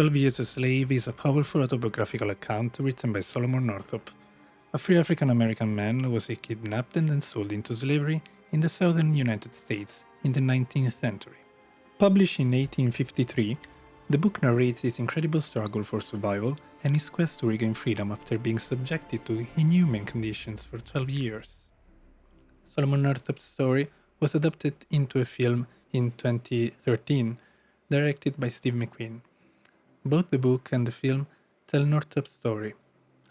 12 Years a Slave is a powerful autobiographical account written by Solomon Northup, a free African-American man who was kidnapped and then sold into slavery in the southern United States in the 19th century. Published in 1853, the book narrates his incredible struggle for survival and his quest to regain freedom after being subjected to inhuman conditions for 12 years. Solomon Northup's story was adapted into a film in 2013, directed by Steve McQueen. Both the book and the film tell Northup's story,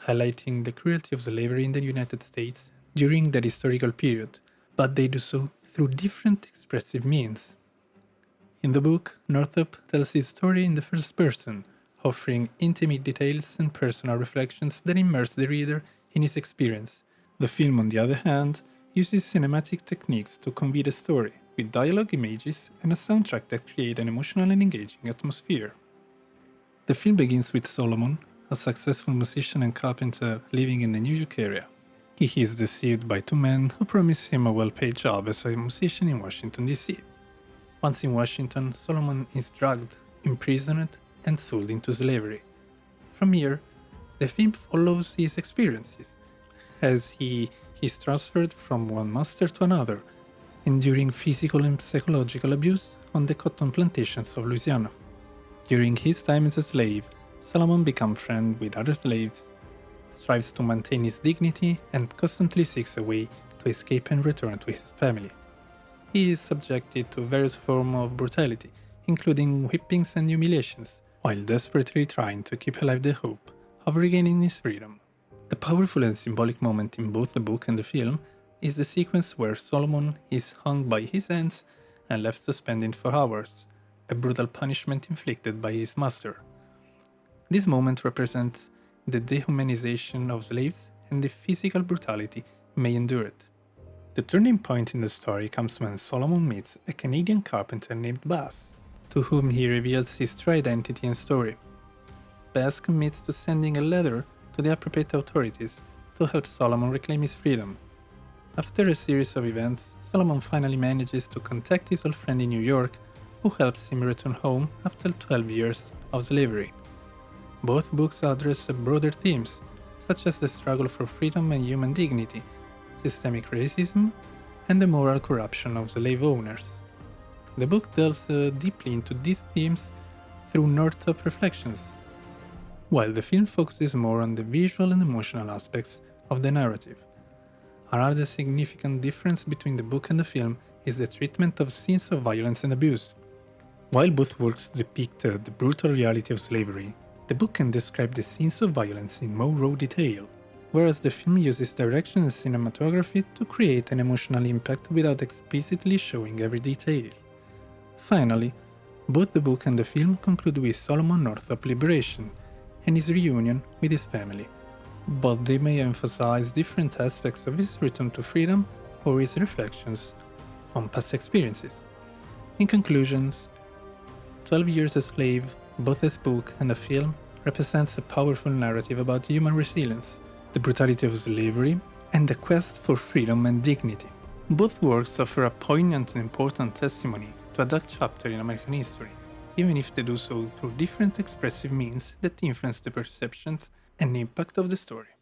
highlighting the cruelty of slavery in the United States during that historical period, but they do so through different expressive means. In the book, Northup tells his story in the first person, offering intimate details and personal reflections that immerse the reader in his experience. The film, on the other hand, uses cinematic techniques to convey the story, with dialogue, images, and a soundtrack that create an emotional and engaging atmosphere. The film begins with Solomon, a successful musician and carpenter living in the New York area. He is deceived by two men who promise him a well-paid job as a musician in Washington, D.C. Once in Washington, Solomon is drugged, imprisoned, and sold into slavery. From here, the film follows his experiences, as he is transferred from one master to another, enduring physical and psychological abuse on the cotton plantations of Louisiana. During his time as a slave, Solomon becomes friends with other slaves, strives to maintain his dignity, and constantly seeks a way to escape and return to his family. He is subjected to various forms of brutality, including whippings and humiliations, while desperately trying to keep alive the hope of regaining his freedom. A powerful and symbolic moment in both the book and the film is the sequence where Solomon is hung by his hands and left suspended for hours, a brutal punishment inflicted by his master. This moment represents the dehumanization of slaves and the physical brutality may endure it. The turning point in the story comes when Solomon meets a Canadian carpenter named Bass, to whom he reveals his true identity and story. Bass commits to sending a letter to the appropriate authorities to help Solomon reclaim his freedom. After a series of events, Solomon finally manages to contact his old friend in New York, who helps him return home after 12 years of slavery. Both books address broader themes, such as the struggle for freedom and human dignity, systemic racism, and the moral corruption of slave owners. The book delves deeply into these themes through Northup reflections, while the film focuses more on the visual and emotional aspects of the narrative. Another significant difference between the book and the film is the treatment of scenes of violence and abuse. While both works depict the brutal reality of slavery, the book can describe the scenes of violence in more raw detail, whereas the film uses direction and cinematography to create an emotional impact without explicitly showing every detail. Finally, both the book and the film conclude with Solomon Northup's liberation and his reunion with his family, but they may emphasize different aspects of his return to freedom or his reflections on past experiences. In conclusions, 12 Years a Slave, both as book and a film, represents a powerful narrative about human resilience, the brutality of slavery, and the quest for freedom and dignity. Both works offer a poignant and important testimony to a dark chapter in American history, even if they do so through different expressive means that influence the perceptions and impact of the story.